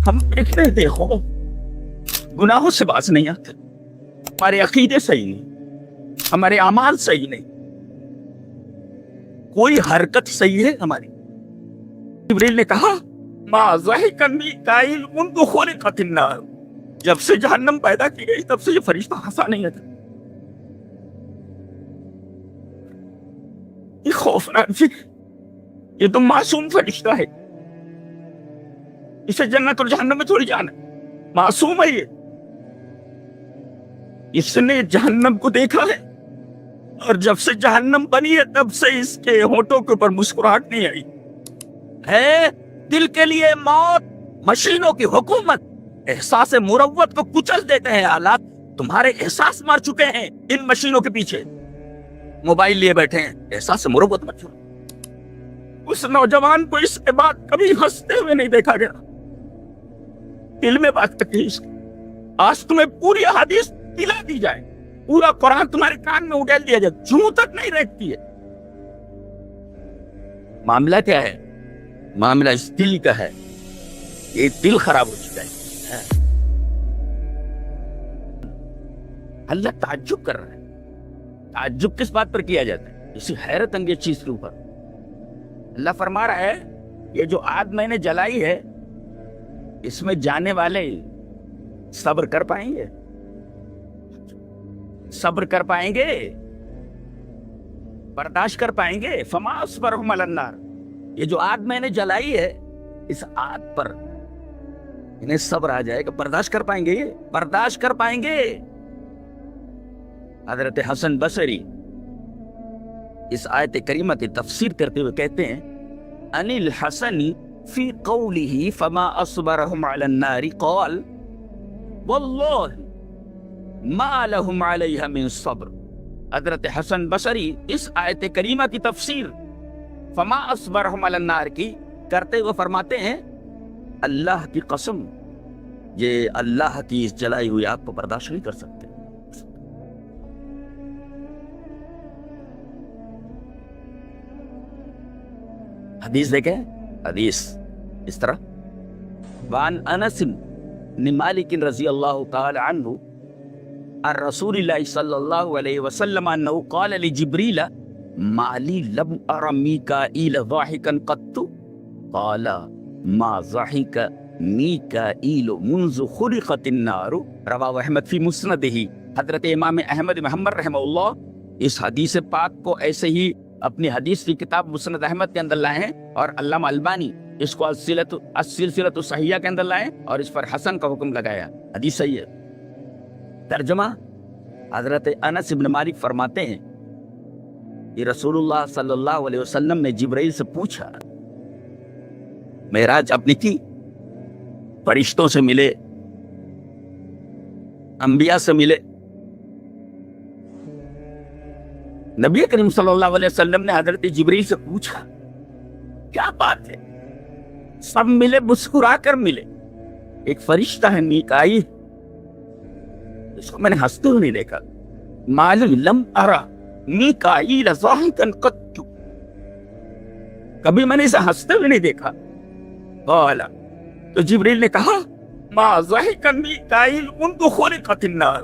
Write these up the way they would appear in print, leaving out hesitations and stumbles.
ہم دیکھتے ہیں، دیکھو گناہوں سے باز نہیں آتے، ہمارے عقیدے صحیح نہیں، ہمارے اعمال صحیح نہیں، کوئی حرکت صحیح ہے ہماری۔ جبریل نے کہا ما ضحک میکائیل منذ خلقت النار، جب سے جہنم پیدا کی گئی تب سے یہ فرشتہ ہنسا نہیں تھا۔ یہ خوفناک فکر، یہ تو معصوم فرشتہ ہے، اسے جنت اور جہنم میں تھوڑی جانا، معصوم ہے یہ، اس نے جہنم کو دیکھا ہے اور جب سے جہنم بنی ہے تب سے اس کے ہونٹوں کے اوپر مسکراہٹ نہیں آئی ہے۔ دل کے لیے موت، مشینوں کی حکومت، احساس مروت کو کچل دیتے ہیں حالات۔ تمہارے احساس مر چکے ہیں ان مشینوں کے پیچھے، موبائل لیے بیٹھے ہیں، احساس مروت مر چکے۔ اس نوجوان کو اس کے بعد کبھی ہنستے ہوئے نہیں دیکھا گیا، دل میں بات تکلیف اس کی۔ آج تمہیں پوری حدیث پلا دی جائے، پورا قرآن تمہارے کان میں اڈیل دیا جائے، جوں تک نہیں رہتی ہے۔ معاملہ کیا ہے؟ معاملہ اس دل کا ہے، یہ دل خراب ہو چکا ہے۔ اللہ تعجب کر رہا ہے۔ تعجب کس بات پر کیا جاتا ہے؟ اسی حیرت انگیز چیز کے اوپر اللہ فرما رہا ہے یہ جو آگ میں نے جلائی ہے اس میں جانے والے صبر کر پائیں گے؟ صبر کر پائیں گے؟ برداشت کر پائیں گے؟ فما اصبرهم علی النار، یہ جو آگ میں نے جلائی ہے اس آگ پر انہیں صبر آ جائے گا، برداشت کر پائیں گے؟ یہ برداشت کر پائیں گے؟ حضرت حسن بصری اس آیت کریمہ کی تفسیر کرتے ہوئے کہتے ہیں ان الحسن فی قوله فما اصبرهم علی النار قال واللہ ما لهم علیہ من صبر۔ حضرت حسن بصری اس آیت کریمہ کی تفسیر فما اصبرهم علی النار کی کرتے ہوئے فرماتے ہیں اللہ کی قسم یہ اللہ کی اس جلائی ہوئی آگ کو برداشت نہیں کر سکتے۔ حدیث دیکھیں، حدیث اس طرح وان انس بن مالک رضی اللہ تعالی عنہ عن رسول اللہ صلی اللہ علیہ وسلم انه قال لجبریل ما لی لم ار میکائیل ضاحکا قط قال ما ضحک میکائیل منذ خلقت النار رواہ احمد فی مسندہ۔ حضرت امام احمد محمد رحمہ اللہ اس حدیث پاک کو ایسے ہی اپنی حدیث کی کتاب مسند احمد کے اندر لائے ہیں، اور علامہ البانی اس کو السلسلۃ الصحیحہ کے اندر لائے اور اس پر حسن کا حکم لگایا۔ حدیث صحیح ہے۔ ترجمہ حضرت انس بن مالک فرماتے ہیں کہ رسول اللہ صلی اللہ علیہ وسلم نے جبرائیل سے پوچھا، معراج اپنی کی، فرشتوں سے ملے، انبیاء سے ملے، نبی کریم صلی اللہ علیہ وسلم نے حضرت جبریل سے پوچھا کیا بات ہے؟ سب ملے، مسکرا کر ملے، ایک فرشتہ ہے میکائیل، اس کو میں نے ہنستے ہوئے نہیں دیکھا، ما لم ارى میکائیل ضاحکا قط، کبھی میں نے اسے ہنستے ہوئے نہیں دیکھا۔ قال، تو جبریل نے کہا ما ضحک میکائیل منذ خلقت النار،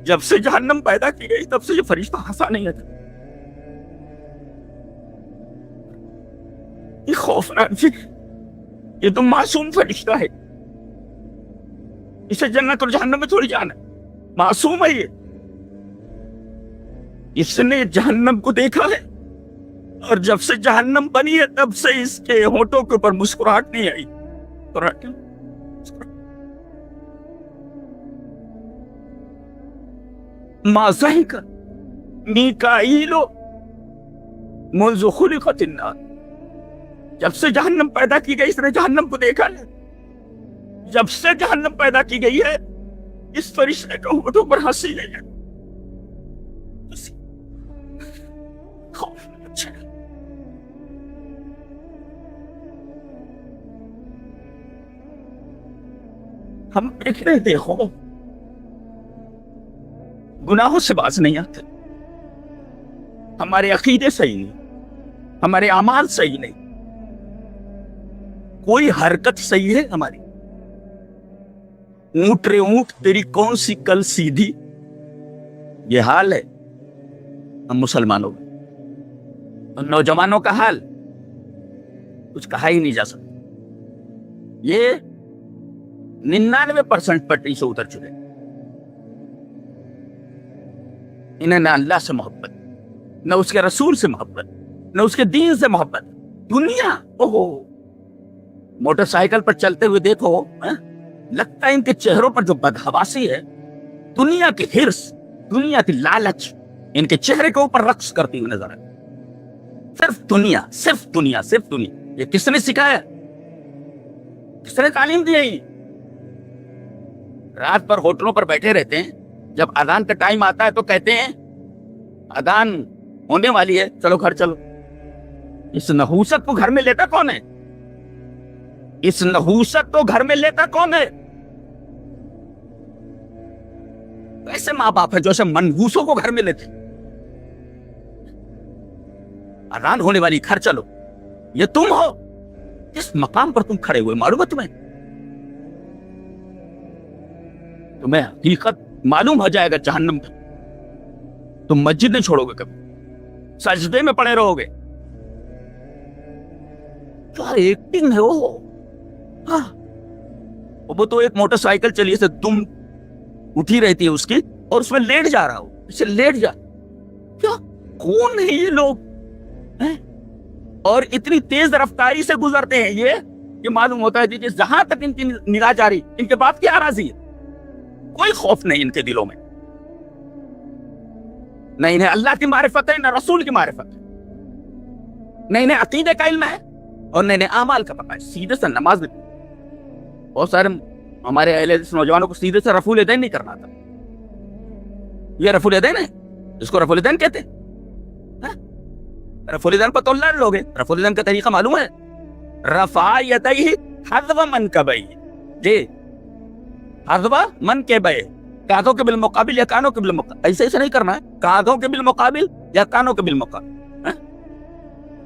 جب سے جہنم پیدا کی گئی تب سے یہ فرشتہ ہنسا نہیں تھا۔ یہ خوفناک فکر، یہ تو معصوم فرشتہ ہے، اسے جنت اور جہنم میں تھوڑی جانا، معصوم ہے یہ، اس نے جہنم کو دیکھا ہے اور جب سے جہنم بنی ہے تب سے اس کے ہونٹوں کے اوپر مسکراہٹ نہیں آئی۔ ما ضحک میکائیل منذ خلقت النار، جب سے جہنم پیدا کی گئی اس نے جہنم کو دیکھا ہے، جب سے جہنم پیدا کی گئی ہے اس فرشتے کے ہونٹوں پر ہنسی نہیں ہے۔ ہم دیکھتے ہیں، دیکھو گناہوں سے باز نہیں آتے، ہمارے عقیدے صحیح نہیں، ہمارے اعمال صحیح نہیں، کوئی حرکت صحیح ہے ہماری۔ اونٹ رے اونٹ تیری کون سی کل سیدھی. یہ حال ہے ہم مسلمانوں کا. نوجوانوں کا حال کچھ کہا ہی نہیں جا سکتا. یہ 99% پٹری سے اتر چکے. انہیں نہ اللہ سے محبت, نہ اس کے رسول سے محبت, نہ اس کے دین سے محبت. دنیا, اوہو, موٹر سائیکل پر چلتے ہوئے دیکھو, لگتا ہے ان کے چہروں پر جو بدحواسی ہے, دنیا کی ہرس, دنیا کی لالچ ان کے چہرے کے اوپر رقص کرتی ہوئی نظر آئے. صرف دنیا, صرف دنیا, صرف دنیا. یہ کس نے سکھایا, کس نے تعلیم دی ہے؟ رات پر ہوٹلوں پر بیٹھے رہتے ہیں, جب اذان کا ٹائم آتا ہے تو کہتے ہیں اذان ہونے والی ہے, چلو گھر چلو. اس نحوست کو گھر میں لیتا کون ہے؟ اس نحوست کو گھر میں لیتا کون ہے؟ ایسے ماں باپ ہے جو ایسے منحوسوں کو گھر میں لیتے. اذان ہونے والی, گھر چلو. یہ تم ہو جس مقام پر تم کھڑے ہوئے, معلوم ہے تمہیں حقیقت معلوم ہو جائے گا جہنم کا. تم مسجد نہیں چھوڑو گے کبھی, سجدے میں پڑے رہو گے. کیا ایکٹنگ ہے وہ. وہ تو ایک موٹر سائیکل چلی سے دم اٹھی رہتی ہے اس کی, اور اس میں لیٹ جا رہا ہو, اسے لیٹ جا. کیا کون ہے یہ لوگ, اور اتنی تیز رفتاری سے گزرتے ہیں یہ معلوم ہوتا ہے کہ جہاں تک ان کی نگاہ جاری, ان کے بعد کیا راضی ہے. کوئی خوف نہیں ان کے دلوں میں, نہ انہیں اللہ کی معرفت ہے, نہ رسول کی معرفت ہے, نہ انہیں عقیدے کا علم ہے, اور نہ انہیں اعمال کا پتہ ہے. سیدھے سے نماز میں بہت سارے ہمارے اہل نوجوانوں کو سیدھے سے رفع الیدین نہیں کرنا تھا. یہ رفع الیدین ہے, اس کو رفع الیدین کہتے ہیں. رفع الیدین پر تو اللہ لوگ ہیں. رفع الیدین کا طریقہ معلوم ہے, رفع یدیہ حذو منکبیہ, جی حذو منکبیہ, کاندھوں کے بالمقابل یا کانوں کے بالمقابل. ایسے نہیں کرنا ہے, کاندھوں کے بالمقابل یا کانوں کے بالمقابل.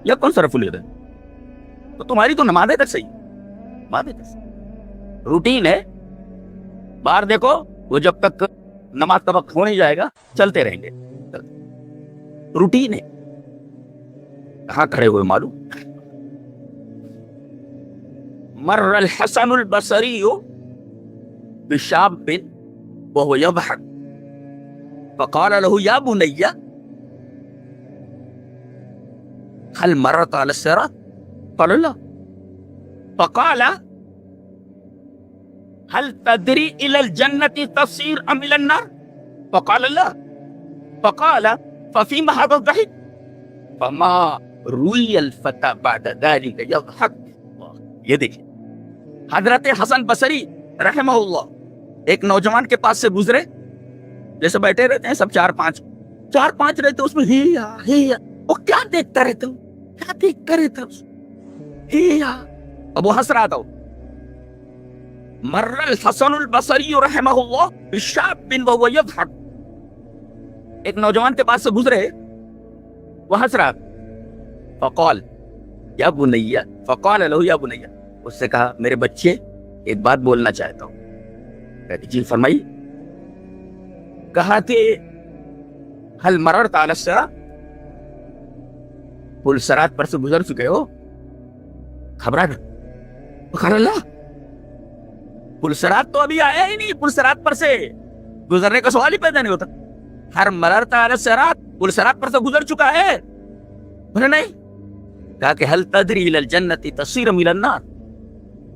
یا کون سا رفع الیدین؟ تو تمہاری تو نمازیں تک صحیح, نمازیں تک صحیح روٹین ہے. باہر دیکھو, وہ جب تک نماز کا وقت ہو نہیں جائے گا چلتے رہیں گے. روٹین ہے. کہاں کھڑے ہوئے معلوم. مر الحسن البصری بشاب وهو يضحك فقال له يا بني هل مرت على الصراط قال لا فقال هل تدري الى الجنة تصير ام الى النار فقال لا فقال ففيما هذا الضحك فما روی الفتى بعد ذلك يضحك. یہ دیکھیں حضرت حسن بصری رحمہ اللہ ایک نوجوان کے پاس سے گزرے, جیسے بیٹھے رہتے ہیں سب چار پانچ رہتے, اس میں ہیا وہ کیا دیکھتا رہتا ہوں, کیا دیکھتا رہتا ہیا, اب وہ ہنس رہا تھا. مر الحسن البصری رحمہ اللہ بشاب وهو يضحك, ایک نوجوان کے پاس سے گزرے, وہ ہنس رہا. فقال یا بنیا, فقال له یا بنیا, اس سے کہا میرے بچے ایک بات بولنا چاہتا ہوں. کہتی جی فرمائی. کہا کہ هل مررت على الصراط, پل صراط پر سے گزر چکے ہو؟ خبر ہے اللہ, پل صراط تو ابھی آیا ہی نہیں, پل صراط پر سے گزرنے کا سوال ہی پیدا نہیں ہوتا. ہر مررت على الصراط, پل صراط پر سے گزر چکا ہے؟ بولے نہیں. کہا کہ هل تدری الى الجنة تصير الى النار,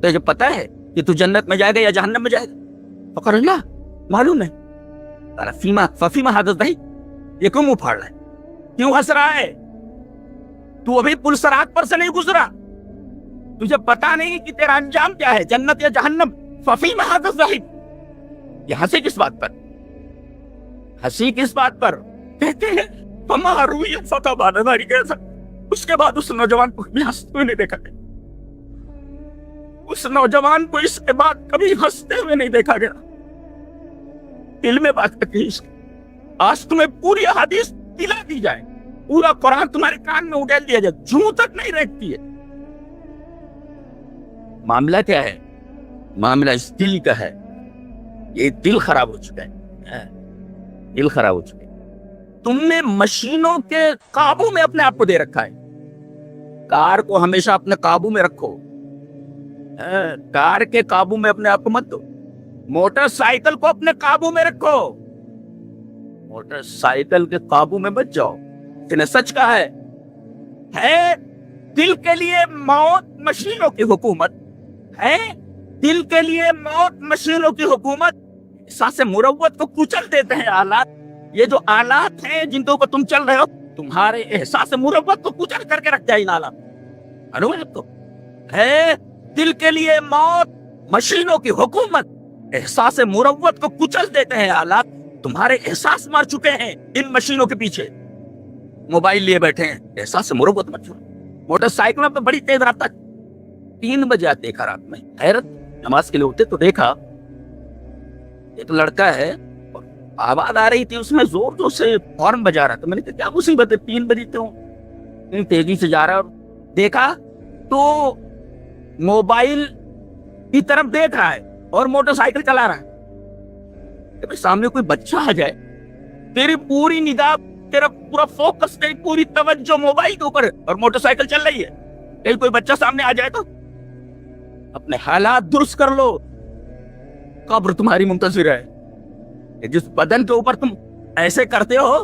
تجھے پتا ہے کہ تو جنت میں جائے گا یا جہنم میں جائے گا؟ فقال اللہ, معلوم نہیں. قال ففيما هذا الضحك, یہ کیوں منہ پھاڑ رہا ہے, کیوں ہنس رہا ہے؟ تو ابھی پل صراط پر سے نہیں گزرا, تجھے پتا نہیں کہ تیرا انجام کیا ہے, جنت یا جہنم. ففيما هذا الضحك, یہ ہنسی کس بات پر, ہنسی کس بات پر؟ کہتے ہیں فما روی الفتى بعد ذلك, اس کے بعد اس نوجوان کو کبھی ہنستے ہوئے نہیں دیکھا گیا. اس نوجوان کو اس کے بعد کبھی ہنستے ہوئے نہیں دیکھا گیا. دل میں بات رکھی. آج تمہیں پوری حدیث دلا دی جائے, پورا قرآن تمہارے کان میں اڈیل دیا جائے, جوں تک نہیں رہتی ہے. معاملہ کیا ہے؟ معاملہ اس دل کا ہے. یہ دل خراب ہو چکا ہے، دل خراب ہو چکا ہے۔ تم نے مشینوں کے قابو میں اپنے آپ کو دے رکھا ہے۔ کار کو ہمیشہ اپنے قابو میں رکھو، کار کے قابو میں اپنے آپ کو مت دو۔ موٹر سائیکل کو اپنے قابو میں رکھو، موٹر سائیکل کے قابو میں مت جاؤ۔ اس نے سچ کہا ہے دل کے لیے موت مشینوں کی حکومت ہے، دل کے لیے موت مشینوں کی حکومت۔ احساس مروت کو کچل دیتے ہیں آلات، یہ جو آلات ہیں جن کے اوپر تم چل رہے ہو، تمہارے احساس مروت کو کچل کر کے رکھ جائے ان آلات کو۔ ہے دل کے لیے موت مشینوں کی حکومت، احساس مروت کو کچل دیتے ہیں آلات، تمہارے احساس مر چکے ہیں ان مشینوں کے پیچھے۔ موبائل لیے بیٹھے ہیں، احساس مروت مر چکے۔ موٹر سائیکل میں بڑی تیز رفتار 3 بجے دیکھا رات میں، حیرت، نماز کے لیے اٹھتے تو دیکھا ایک لڑکا ہے، آواز آ رہی تھی اس میں زور زور سے ہارن بجا رہا تھا۔ میں نے کہا کیا مصیبت ہے، 3 بجے تو اتنی تیزی سے جا رہا ہے۔ اور دیکھا تو موبائل کی طرف دیکھ رہا ہے اور موٹر سائیکل چلا رہا ہے۔ سامنے کوئی بچہ آ جائے، تیری پوری نگاہ، تیرا پورا فوکس، تیری پوری توجہ موبائل کے اوپر اور موٹر سائیکل چل رہی ہے، کہیں کوئی بچہ سامنے آ جائے تو اپنے حالات درست کر لو۔ قبر تمہاری منتظر ہے۔ جس بدن کے اوپر تم ایسے کرتے ہو،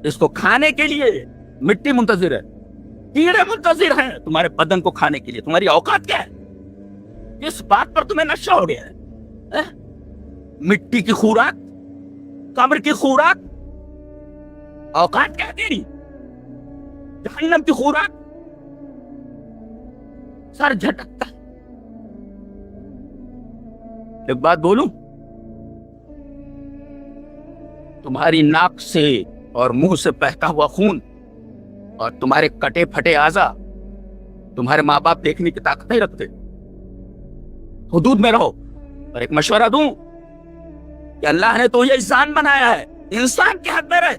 اس کو کھانے کے لیے مٹی منتظر ہے، کیڑے منتظر ہیں تمہارے بدن کو کھانے کے لیے۔ تمہاری اوقات کیا ہے؟ اس بات پر تمہیں نشہ ہو گیا ہے؟ مٹی کی خوراک، قبر کی خوراک، اوقات کیا ہے تیری؟ جہنم کی خوراک، سر جھٹکتا۔ ایک بات بولوں، تمہاری ناک سے اور منہ سے بہتا ہوا خون اور تمہارے کٹے پھٹے اعضاء تمہارے ماں باپ دیکھنے کی طاقت نہیں رکھتے۔ حدود میں رہو۔ اور ایک مشورہ دوں کہ اللہ نے تو یہ انسان بنایا ہے، انسان کے حد میں رہے۔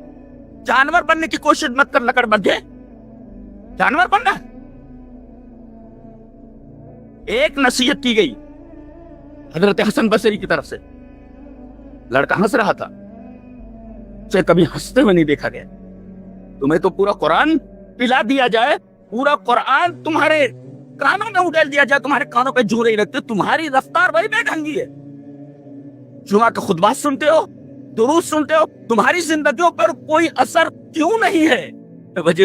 جانور بننے کی کوشش مت کر، لکڑ بن جائے، جانور بننا۔ ایک نصیحت کی گئی حضرت حسن بصری کی طرف سے، لڑکا ہنس رہا تھا، اسے کبھی ہنستے ہوئے نہیں دیکھا گیا۔ تمہیں تو پورا قرآن پلا دیا جائے، پورا قرآن تمہارے کانوں میں اڈیل دیا جائے، تمہارے کانوں پہ جھو نہیں رکھتے، تمہاری رفتار وہی بے ڈھنگی ہے۔ جمعہ کے خطبات سنتے ہو، دروس سنتے ہو، تمہاری زندگیوں پر کوئی اثر کیوں نہیں ہے؟ وجہ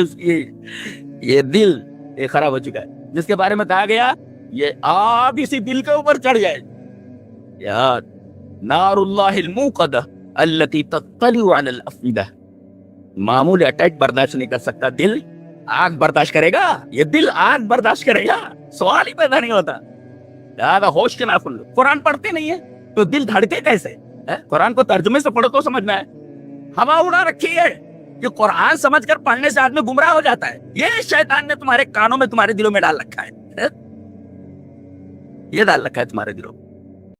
یہ دل یہ خراب ہو چکا ہے، جس کے بارے میں کہا گیا یہ آگ اسی دل کے اوپر چڑھ جائے۔ یاد نار اللہ الموقدہ التی تطلع علی الافئدہ، معمولی اٹیک برداشت نہیں کر سکتا، دل آگ برداشت کرے گا؟ یہ دل آگ برداشت کرے گا؟ سوال ہی پیدا نہیں ہوتا۔ لہذا ہوش کے ناخن لو۔ قرآن پڑھتے نہیں ہے تو دل دھڑکے کیسے؟ قرآن کو ترجمے سے پڑھو تو سمجھنا ہے۔ ہوا اڑا رکھی ہے کہ قرآن سمجھ کر پڑھنے سے آدمی گمراہ ہو جاتا ہے، یہ شیطان نے تمہارے کانوں میں، تمہارے دلوں میں ڈال رکھا ہے، یہ ڈال رکھا ہے تمہارے دلوں میں۔